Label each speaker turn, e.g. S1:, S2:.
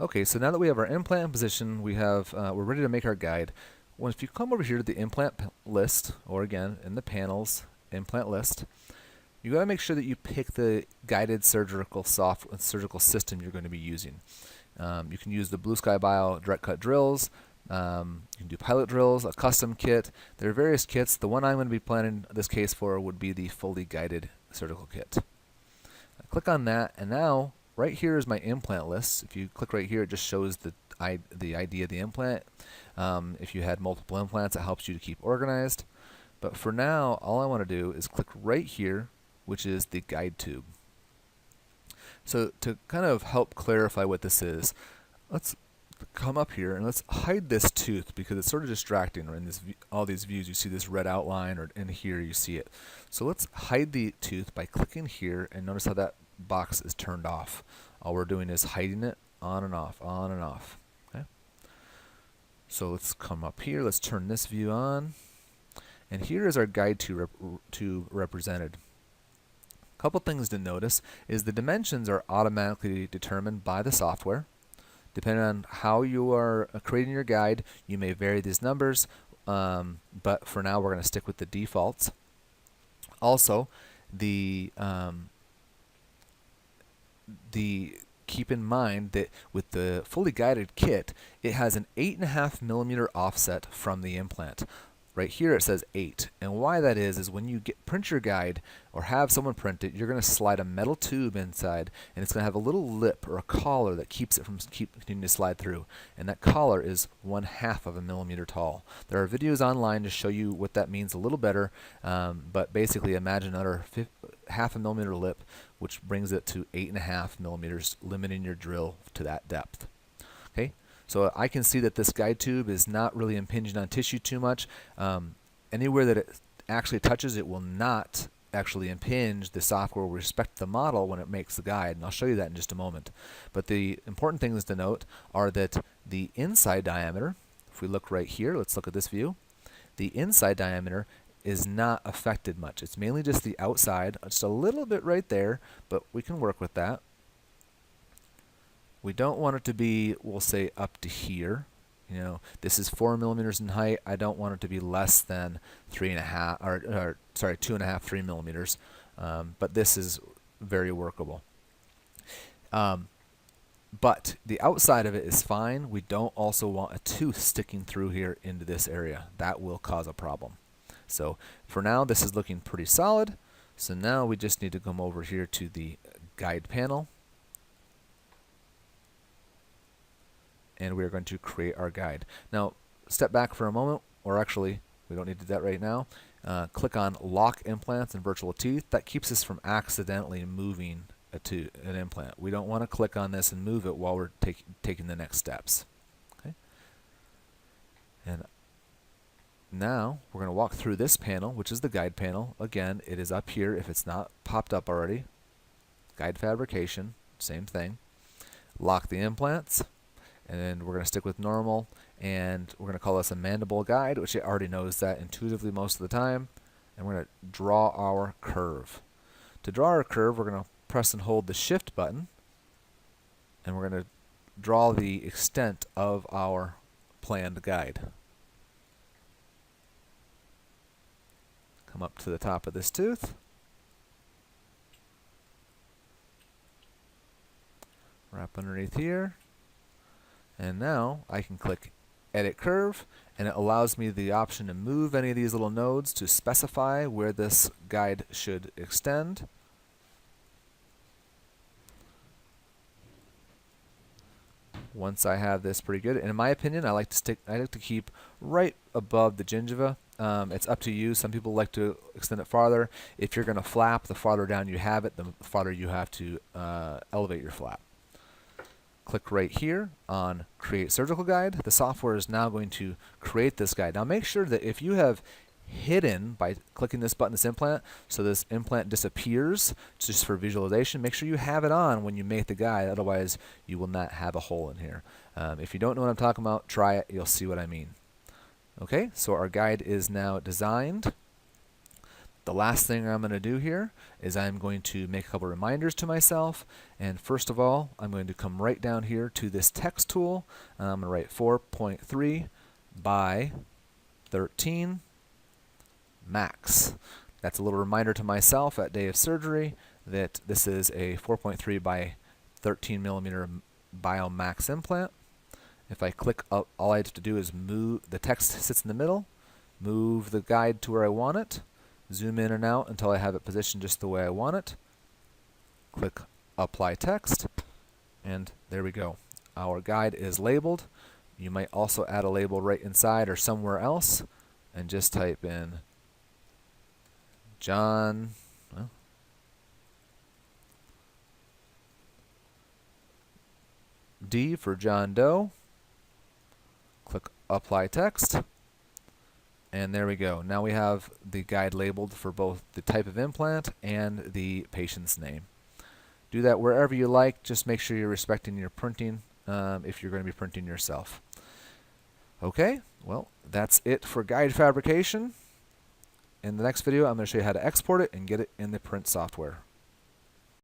S1: Okay, so now that we have our implant in position, we're ready to make our guide. Well, if you come over here to the implant list, or again in the panels, implant list, you got to make sure that you pick the guided surgical system you're going to be using. You can use the Blue Sky Bio direct cut drills. You can do pilot drills, a custom kit. There are various kits. The one I'm going to be planning this case for would be the fully guided surgical kit. Click on that, and now right here is my implant list. If you click right here, it just shows the ID of the implant. If you had multiple implants, it helps you to keep organized. But for now, all I want to do is click right here, which is the guide tube. So to kind of help clarify what this is, let's come up here and let's hide this tooth because it's sort of distracting. In all these views, you see this red outline, or in here you see it. So let's hide the tooth by clicking here, and notice how that box is turned off. All we're doing is hiding it on and off, on and off. Okay. So let's come up here. Let's turn this view on, and here is our guide tube represented. A couple things to notice is the dimensions are automatically determined by the software. Depending on how you are creating your guide, you may vary these numbers, but for now we're going to stick with the defaults. Also, keep in mind that with the fully guided kit, it has an 8.5 millimeter offset from the implant. Right here it says 8, and why that is when you print your guide or have someone print it, you're going to slide a metal tube inside, and it's going to have a little lip or a collar that keeps it from continuing to slide through, and that collar is 1/2 of a millimeter tall. There are videos online to show you what that means a little better, but basically imagine another 1/2 a millimeter lip, which brings it to 8.5 millimeters, limiting your drill to that depth. Okay. So I can see that this guide tube is not really impinging on tissue too much. Anywhere that it actually touches, it will not actually impinge. The software will respect the model when it makes the guide, and I'll show you that in just a moment. But the important things to note are that the inside diameter, if we look right here, let's look at this view, the inside diameter is not affected much. It's mainly just the outside, just a little bit right there, but we can work with that. We don't want it to be, we'll say, up to here. You know, this is 4 millimeters in height. I don't want it to be less than 2.5, 3 millimeters. But this is very workable. But the outside of it is fine. We don't also want a tooth sticking through here into this area. That will cause a problem. So for now, this is looking pretty solid. So now we just need to come over here to the guide panel, and we're going to create our guide. Now, step back for a moment, or actually, we don't need to do that right now. Click on Lock Implants and Virtual Teeth. That keeps us from accidentally moving an implant. We don't want to click on this and move it while we're taking the next steps. Okay. And now, we're going to walk through this panel, which is the guide panel. Again, it is up here if it's not popped up already. Guide fabrication, same thing. Lock the implants. And then we're going to stick with normal, and we're going to call this a mandible guide, which it already knows that intuitively most of the time. And we're going to draw our curve. To draw our curve, we're going to press and hold the shift button, and we're going to draw the extent of our planned guide. Come up to the top of this tooth. Wrap underneath here. And now I can click Edit Curve, and it allows me the option to move any of these little nodes to specify where this guide should extend. Once I have this pretty good, and in my opinion, I like to keep right above the gingiva. It's up to you. Some people like to extend it farther. If you're going to flap, the farther down you have it, the farther you have to elevate your flap. Click right here on Create Surgical Guide. The software is now going to create this guide. Now make sure that if you have hidden by clicking this button, this implant, so this implant disappears just for visualization, make sure you have it on when you make the guide, otherwise you will not have a hole in here. If you don't know what I'm talking about, try it, you'll see what I mean. Okay, so our guide is now designed. The last thing I'm going to do here is I'm going to make a couple reminders to myself. And first of all, I'm going to come right down here to this text tool, and I'm going to write 4.3 by 13 max. That's a little reminder to myself at day of surgery that this is a 4.3 by 13 millimeter Biomax implant. If I click up, all I have to do is move, the text sits in the middle, move the guide to where I want it, zoom in and out until I have it positioned just the way I want it, click apply text, and there we go. Our guide is labeled. You might also add a label right inside or somewhere else and just type in John, well, D for John Doe, click apply text, and there we go. Now we have the guide labeled for both the type of implant and the patient's name. Do that wherever you like, just make sure you're respecting your printing if you're going to be printing yourself. Okay, well, that's it for guide fabrication. In the next video, I'm going to show you how to export it and get it in the print software.